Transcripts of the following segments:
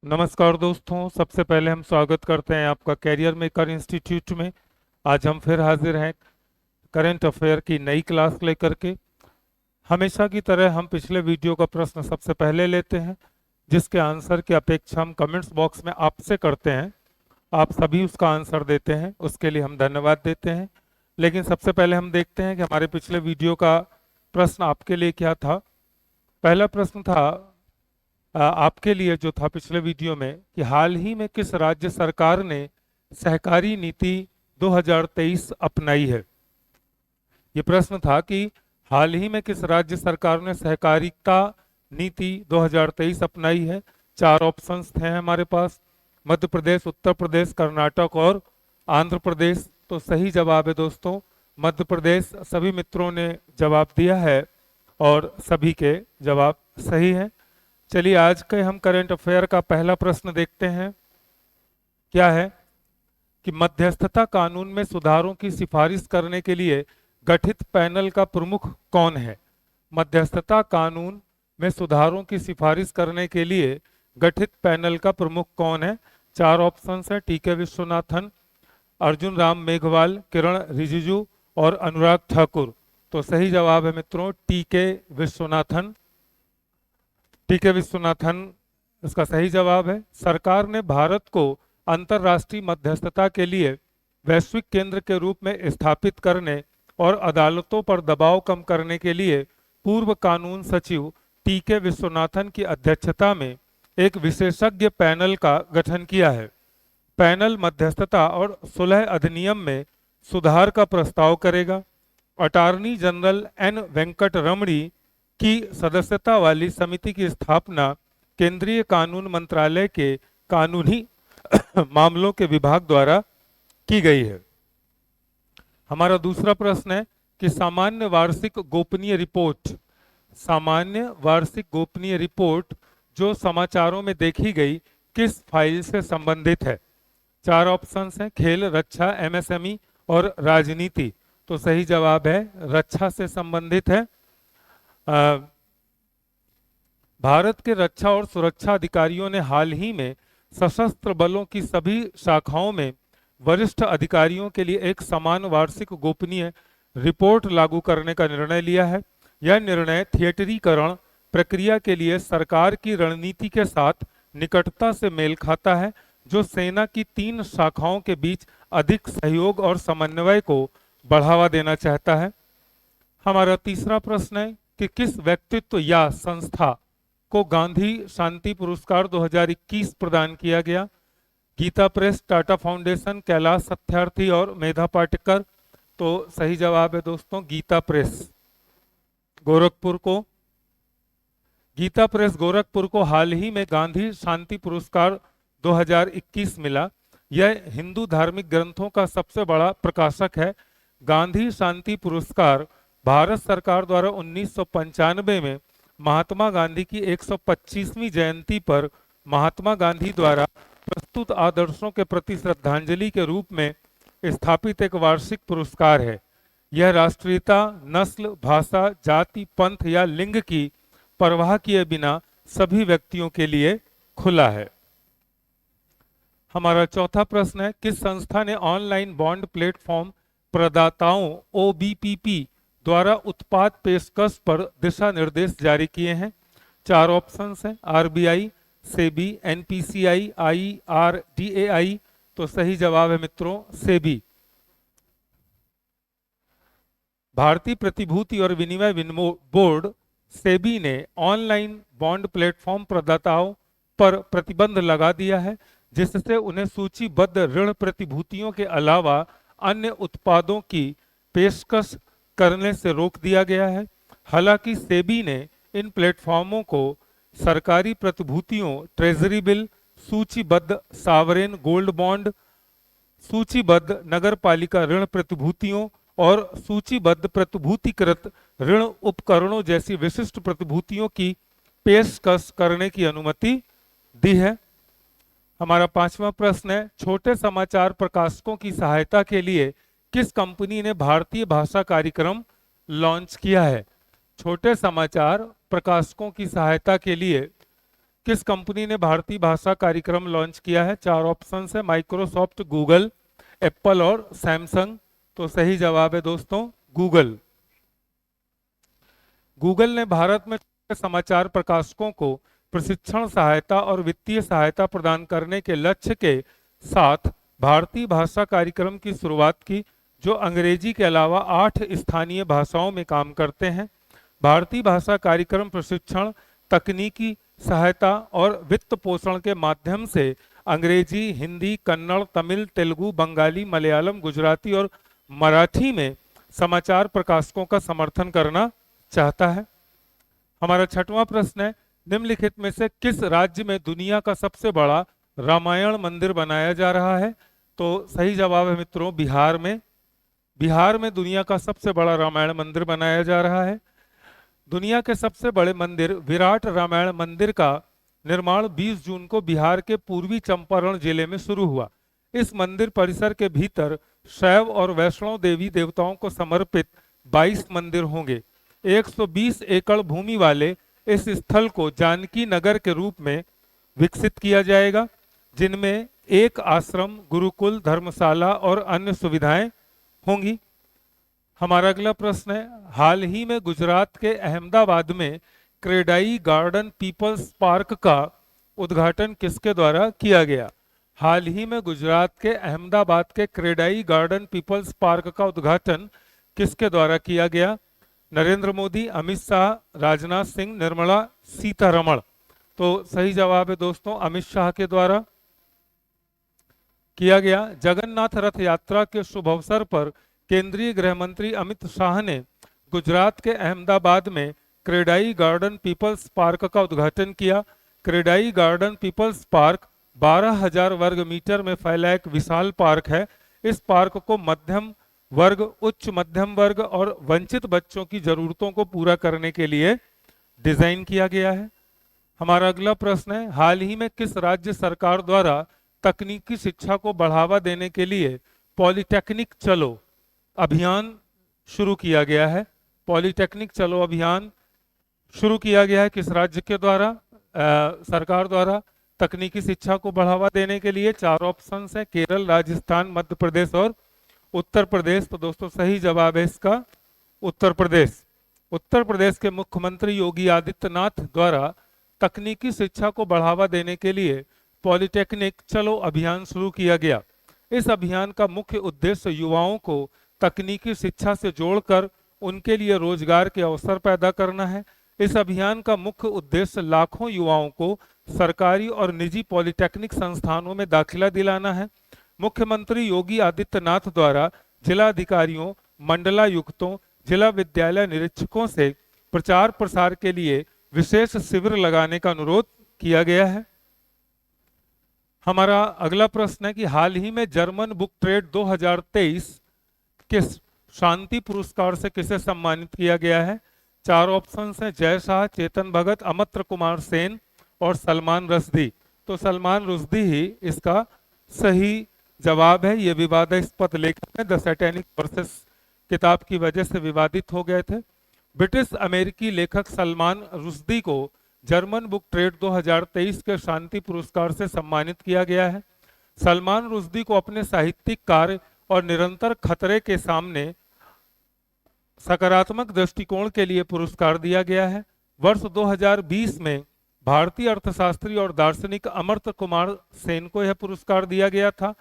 नमस्कार दोस्तों, सबसे पहले हम स्वागत करते हैं आपका कैरियर मेकर इंस्टीट्यूट में। आज हम फिर हाजिर हैं करंट अफेयर की नई क्लास लेकर के। हमेशा की तरह हम पिछले वीडियो का प्रश्न सबसे पहले लेते हैं, जिसके आंसर की अपेक्षा हम कमेंट्स बॉक्स में आपसे करते हैं। आप सभी उसका आंसर देते हैं, उसके लिए हम धन्यवाद देते हैं। लेकिन सबसे पहले हम देखते हैं कि हमारे पिछले वीडियो का प्रश्न आपके लिए क्या था। पहला प्रश्न था आपके लिए जो था पिछले वीडियो में, कि हाल ही में किस राज्य सरकार ने सहकारी नीति 2023 अपनाई है। ये प्रश्न था कि हाल ही में किस राज्य सरकार ने सहकारिता नीति 2023 अपनाई है। चार ऑप्शंस थे हमारे पास: मध्य प्रदेश, उत्तर प्रदेश, कर्नाटक और आंध्र प्रदेश। तो सही जवाब है दोस्तों मध्य प्रदेश। सभी मित्रों ने जवाब दिया है और सभी के जवाब सही हैं। चलिए आज के हम करंट अफेयर का पहला प्रश्न देखते हैं। क्या है कि मध्यस्थता कानून में सुधारों की सिफारिश करने के लिए गठित पैनल का प्रमुख कौन है। मध्यस्थता कानून में सुधारों की सिफारिश करने के लिए गठित पैनल का प्रमुख कौन है। चार ऑप्शंस है: टीके विश्वनाथन, अर्जुन राम मेघवाल, किरण रिजिजू और अनुराग ठाकुर। तो सही जवाब है मित्रों टीके विश्वनाथन। टीके विश्वनाथन इसका सही जवाब है। सरकार ने भारत को अंतर्राष्ट्रीय मध्यस्थता के लिए वैश्विक केंद्र के रूप में स्थापित करने और अदालतों पर दबाव कम करने के लिए पूर्व कानून सचिव टीके विश्वनाथन की अध्यक्षता में एक विशेषज्ञ पैनल का गठन किया है। पैनल मध्यस्थता और सुलह अधिनियम में सुधार का प्रस्ताव करेगा। अटॉर्नी जनरल एन वेंकट रमणी की सदस्यता वाली समिति की स्थापना केंद्रीय कानून मंत्रालय के कानूनी मामलों के विभाग द्वारा की गई है। हमारा दूसरा प्रश्न है कि सामान्य वार्षिक गोपनीय रिपोर्ट जो समाचारों में देखी गई किस फाइल से संबंधित है। चार ऑप्शंस हैं: खेल, रक्षा, एमएसएमई और राजनीति। तो सही जवाब है रक्षा से संबंधित है। भारत के रक्षा और सुरक्षा अधिकारियों ने हाल ही में सशस्त्र बलों की सभी शाखाओं में वरिष्ठ अधिकारियों के लिए एक समान वार्षिक गोपनीय रिपोर्ट लागू करने का निर्णय लिया है। यह निर्णय थिएटरीकरण प्रक्रिया के लिए सरकार की रणनीति के साथ निकटता से मेल खाता है, जो सेना की तीन शाखाओं के बीच अधिक सहयोग और समन्वय को बढ़ावा देना चाहता है। हमारा तीसरा प्रश्न है कि किस व्यक्तित्व या संस्था को गांधी शांति पुरस्कार 2021 प्रदान किया गया। गीता प्रेस, टाटा फाउंडेशन, कैलाश सत्यार्थी और मेधा पाटकर। तो सही जवाब है दोस्तों गीता प्रेस गोरखपुर को। गीता प्रेस गोरखपुर को हाल ही में गांधी शांति पुरस्कार 2021 मिला। यह हिंदू धार्मिक ग्रंथों का सबसे बड़ा प्रकाशक है। गांधी शांति पुरस्कार भारत सरकार द्वारा 1995 में महात्मा गांधी की 125वीं जयंती पर महात्मा गांधी द्वारा प्रस्तुत आदर्शों के प्रति श्रद्धांजलि के रूप में स्थापित एक वार्षिक पुरस्कार है। यह राष्ट्रीयता, नस्ल, भाषा, जाति, पंथ या लिंग की परवाह किए बिना सभी व्यक्तियों के लिए खुला है। हमारा चौथा प्रश्न है किस संस्था ने ऑनलाइन बॉन्ड प्लेटफॉर्म प्रदाताओं OBPP द्वारा उत्पाद पेशकश पर दिशा निर्देश जारी किए हैं। चार ऑप्शंस हैं: RBI, सेबी, NPCI, IRDAI। तो सही जवाब है मित्रों सेबी। भारतीय प्रतिभूति और विनिमय बोर्ड सेबी ने ऑनलाइन बॉन्ड प्लेटफॉर्म प्रदाताओं पर प्रतिबंध लगा दिया है, जिससे उन्हें सूचीबद्ध ऋण प्रतिभूतियों के अलावा अन्य उत्पादों की पेशकश करने से रोक दिया गया है। हालांकि सेबी ने इन प्लेटफॉर्मों को सरकारी प्रतिभूतियों, ट्रेजरी बिल, सूचीबद्ध सावरेन गोल्ड बॉन्ड, सूचीबद्ध नगरपालिका ऋण प्रतिभूतियों और सूचीबद्ध प्रतिभूतिकृत ऋण उपकरणों जैसी विशिष्ट प्रतिभूतियों की पेशकश करने की अनुमति दी है। हमारा पांचवा प्रश्न है छोटे समाचार प्रकाशकों की सहायता के लिए किस कंपनी ने भारतीय भाषा कार्यक्रम लॉन्च किया है। छोटे समाचार प्रकाशकों की सहायता के लिए किस कंपनी ने भारतीय भाषा कार्यक्रम लॉन्च किया है? चार ऑप्शन है, माइक्रोसॉफ्ट, गूगल, एप्पल और सैमसंग। तो सही जवाब है दोस्तों गूगल। गूगल ने भारत में समाचार प्रकाशकों को प्रशिक्षण, सहायता और वित्तीय सहायता प्रदान करने के लक्ष्य के साथ भारतीय भाषा कार्यक्रम की शुरुआत की, जो अंग्रेजी के अलावा 8 स्थानीय भाषाओं में काम करते हैं। भारतीय भाषा कार्यक्रम प्रशिक्षण, तकनीकी सहायता और वित्त पोषण के माध्यम से अंग्रेजी, हिंदी, कन्नड़, तमिल, तेलुगु, बंगाली, मलयालम, गुजराती और मराठी में समाचार प्रकाशकों का समर्थन करना चाहता है। हमारा छठवां प्रश्न है, निम्नलिखित में से किस राज्य में दुनिया का सबसे बड़ा रामायण मंदिर बनाया जा रहा है? तो सही जवाब है मित्रों बिहार में। बिहार में दुनिया का सबसे बड़ा रामायण मंदिर बनाया जा रहा है। दुनिया के सबसे बड़े मंदिर विराट रामायण मंदिर का निर्माण 20 जून को बिहार के पूर्वी चंपारण जिले में शुरू हुआ। इस मंदिर परिसर के भीतर शैव और वैष्णव देवी देवताओं को समर्पित 22 मंदिर होंगे। 120 एकड़ भूमि वाले इस स्थल को जानकी नगर के रूप में विकसित किया जाएगा, जिनमें एक आश्रम, गुरुकुल, धर्मशाला और अन्य सुविधाएं होंगी। हमारा अगला प्रश्न है, हाल ही में गुजरात के अहमदाबाद में क्रेडाई गार्डन पीपल्स पार्क का उद्घाटन किसके द्वारा किया गया? हाल ही में गुजरात के अहमदाबाद के क्रेडाई गार्डन पीपल्स पार्क का उद्घाटन किसके द्वारा किया गया? नरेंद्र मोदी, अमित शाह, राजनाथ सिंह, निर्मला सीतारमण। तो सही जवाब है दोस्तों अमित शाह के द्वारा किया गया। जगन्नाथ रथ यात्रा के शुभ अवसर पर केंद्रीय गृह मंत्री अमित शाह ने गुजरात के अहमदाबाद में क्रेडाई गार्डन पीपल्स पार्क का उद्घाटन किया। क्रेडाई गार्डन पीपल्स पार्क 12,000 वर्ग मीटर में फैला एक विशाल पार्क है। इस पार्क को मध्यम वर्ग, उच्च मध्यम वर्ग और वंचित बच्चों की जरूरतों को पूरा करने के लिए डिजाइन किया गया है। हमारा अगला प्रश्न है, हाल ही में किस राज्य सरकार द्वारा तकनीकी शिक्षा को बढ़ावा देने के लिए पॉलिटेक्निक चलो अभियान शुरू किया गया है? पॉलिटेक्निक चलो अभियान शुरू किया गया है किस राज्य के द्वारा? सरकार द्वारा तकनीकी शिक्षा को बढ़ावा देने के लिए। चार ऑप्शन है, केरल, राजस्थान, मध्य प्रदेश और उत्तर प्रदेश। तो दोस्तों सही जवाब है इसका उत्तर प्रदेश। उत्तर प्रदेश के मुख्यमंत्री योगी आदित्यनाथ द्वारा तकनीकी शिक्षा को बढ़ावा देने के लिए पॉलिटेक्निक चलो अभियान शुरू किया गया। इस अभियान का मुख्य उद्देश्य युवाओं को तकनीकी शिक्षा से जोड़कर उनके लिए रोजगार के अवसर पैदा करना है। इस अभियान का मुख्य उद्देश्य लाखों युवाओं को सरकारी और निजी पॉलिटेक्निक संस्थानों में दाखिला दिलाना है। मुख्यमंत्री योगी आदित्यनाथ द्वारा जिला अधिकारियों, मंडलायुक्तों, जिला विद्यालय निरीक्षकों से प्रचार प्रसार के लिए विशेष शिविर लगाने का अनुरोध किया गया है। हमारा अगला प्रश्न है कि हाल ही में जर्मन बुक ट्रेड 2023 के शांति पुरस्कार से किसे सम्मानित किया गया है? चार ऑप्शन हैं, जय शाह, चेतन भगत, अमृत कुमार सेन और सलमान रश्दी। तो सलमान रुश्दी ही इसका सही जवाब है। ये विवादास्पद लेखक है, द सैटेनिक वर्सेस किताब की वजह से विवादित हो गए थे। ब्रिटिश अमेरिकी लेखक सलमान रुश्दी को जर्मन बुक ट्रेड 2023 के शांति पुरस्कार से सम्मानित किया गया है। सलमान रुश्दी को अपने साहित्यिक कार्य और निरंतर खतरे के सामने सकारात्मक दृष्टिकोण के लिए पुरस्कार दिया गया है। वर्ष 2020 में भारतीय अर्थशास्त्री और दार्शनिक अमर्त्य कुमार सेन को यह पुरस्कार दिया गया था।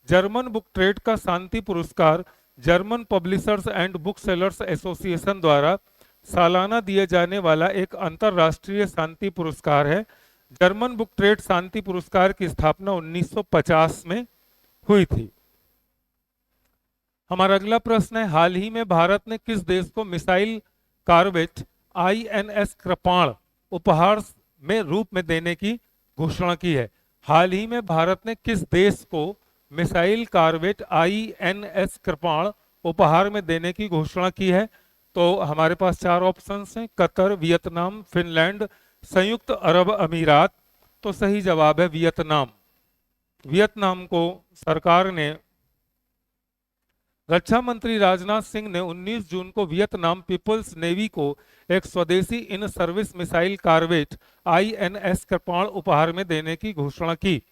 जर्मन बुक ट्रेड का शांति पुरस्कार German publishers and book sellers association द्वारा सालाना दिए जाने वाला एक अंतरराष्ट्रीय शांति पुरस्कार है। जर्मन बुक ट्रेड शांति पुरस्कार की स्थापना 1950 में हुई थी। हमारा अगला प्रश्न है, हाल ही में भारत ने किस देश को मिसाइल कॉर्वेट INS कृपाण उपहार में रूप में देने की घोषणा की है? हाल ही में भारत ने किस देश को मिसाइल कॉर्वेट INS कृपाण उपहार में देने की घोषणा की है? तो हमारे पास चार ऑप्शंस हैं, कतर, वियतनाम, फिनलैंड, संयुक्त अरब अमीरात। तो सही जवाब है वियतनाम। वियतनाम को सरकार ने रक्षा मंत्री राजनाथ सिंह ने 19 जून को वियतनाम पीपल्स नेवी को एक स्वदेशी in service missile corvette INS कृपाण उपहार में देने की घोषणा की।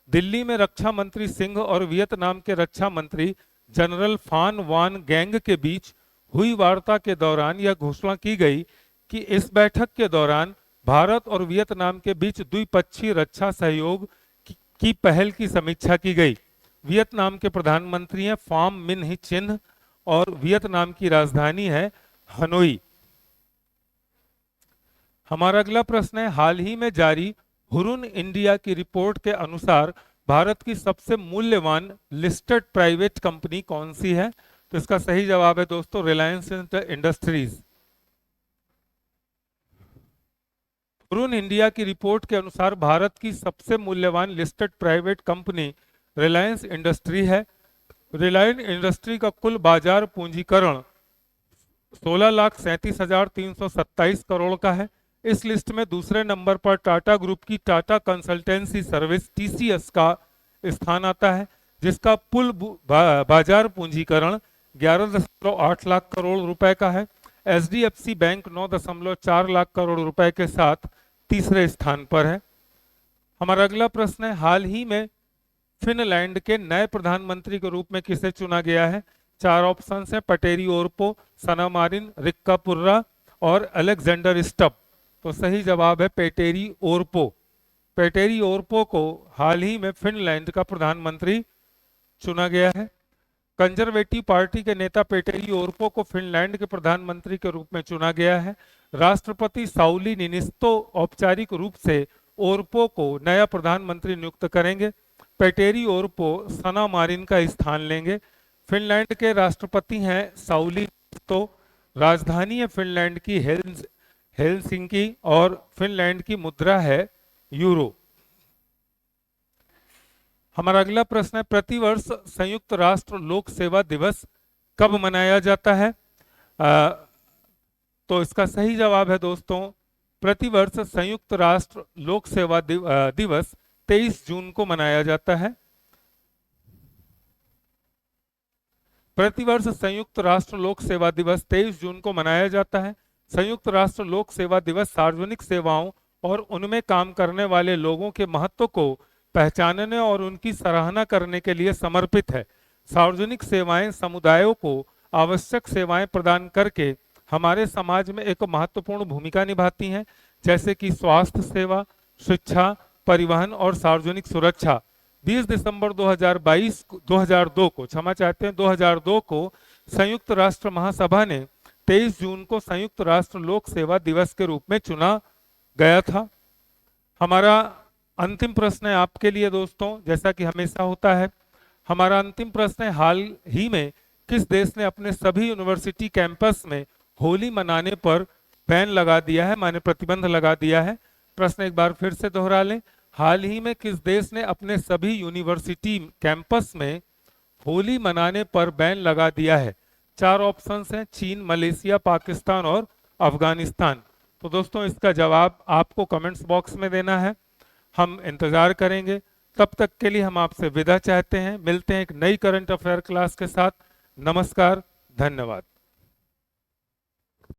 दिल्ली में रक्षा मंत्री सिंह और वियतनाम के रक्षा मंत्री जनरल फान वान गैंग के बीच हुई वार्ता के दौरान यह घोषणा की गई कि इस बैठक के दौरान भारत और वियतनाम के बीच द्विपक्षीय रक्षा सहयोग की पहल की समीक्षा की गई। वियतनाम के प्रधानमंत्री हैं फाम मिन ही चिन्ह और वियतनाम की राजधानी है हनोई। हमारा अगला प्रश्न है, हाल ही में जारी हुरुन इंडिया की रिपोर्ट के अनुसार भारत की सबसे मूल्यवान लिस्टेड प्राइवेट कंपनी कौन सी है? तो इसका सही जवाब है दोस्तों रिलायंस इंडस्ट्रीज। हुरुन इंडिया की रिपोर्ट के अनुसार भारत की सबसे मूल्यवान listed private company Reliance industry है। रिलायंस इंडस्ट्री का कुल बाजार पूंजीकरण 16,37,327 करोड़ का है। इस लिस्ट में दूसरे नंबर पर टाटा ग्रुप की टाटा कंसल्टेंसी सर्विस टीसीएस का स्थान आता है, जिसका कुल बाजार पूंजीकरण 11.8 लाख करोड़ रुपए का है। एचडीएफसी बैंक 9.4 लाख करोड़ रुपए के साथ तीसरे स्थान पर है। हमारा अगला प्रश्न है, हाल ही में फिनलैंड के नए प्रधानमंत्री के रूप में किसे चुना गया है? चार ऑप्शन है, पटेरी ओरपो, सना मारिन, रिक्का पुर्रा और अलेक्जेंडर स्टब। तो सही जवाब है पेटेरी ओरपो। पेटेरी ओरपो को हाल ही में फिनलैंड का प्रधानमंत्री चुना गया है। कंजर्वेटिव पार्टी के नेता पेटेरी ओरपो को फिनलैंड के प्रधानमंत्री के रूप में चुना गया है। राष्ट्रपति साउली निनिस्तो औपचारिक रूप से ओरपो को नया प्रधानमंत्री नियुक्त करेंगे। पेटेरी ओरपो सना मारिन का स्थान लेंगे। फिनलैंड के राष्ट्रपति हैं साउली निनिस्तो। राजधानी है फिनलैंड की हेलसिंकी और फिनलैंड की मुद्रा है यूरो। हमारा अगला प्रश्न है, प्रतिवर्ष संयुक्त राष्ट्र लोक सेवा दिवस कब मनाया जाता है? तो इसका सही जवाब है दोस्तों प्रतिवर्ष संयुक्त राष्ट्र लोक सेवा दिवस 23 जून को मनाया जाता है। प्रतिवर्ष संयुक्त राष्ट्र लोक सेवा दिवस 23 जून को मनाया जाता है। संयुक्त राष्ट्र लोक सेवा दिवस सार्वजनिक सेवाओं और उनमें काम करने वाले लोगों के महत्व को पहचानने और उनकी सराहना करने के लिए समर्पित है। सार्वजनिक सेवाएं समुदायों को आवश्यक सेवाएं प्रदान करके हमारे समाज में एक महत्वपूर्ण भूमिका निभाती हैं, जैसे कि स्वास्थ्य सेवा, शिक्षा, परिवहन और सार्वजनिक सुरक्षा। 20 दिसंबर 2002 को क्षमा चाहते हैं 2002 को संयुक्त राष्ट्र महासभा ने 23 जून को संयुक्त राष्ट्र लोक सेवा दिवस के रूप में चुना गया था। हमारा अंतिम प्रश्न है आपके लिए दोस्तों, जैसा कि हमेशा होता है। हमारा अंतिम प्रश्न है, हाल ही में किस देश ने अपने सभी यूनिवर्सिटी कैंपस में होली मनाने पर बैन लगा दिया है, माने प्रतिबंध लगा दिया है? प्रश्न एक बार फिर से दोहरा लें, हाल ही में किस देश ने अपने सभी यूनिवर्सिटी कैंपस में होली मनाने पर बैन लगा दिया है? चार ऑप्शंस हैं, चीन, मलेशिया, पाकिस्तान और अफगानिस्तान। तो दोस्तों इसका जवाब आपको कमेंट्स बॉक्स में देना है, हम इंतजार करेंगे। तब तक के लिए हम आपसे विदा चाहते हैं। मिलते हैं एक नई करंट अफेयर क्लास के साथ। नमस्कार, धन्यवाद।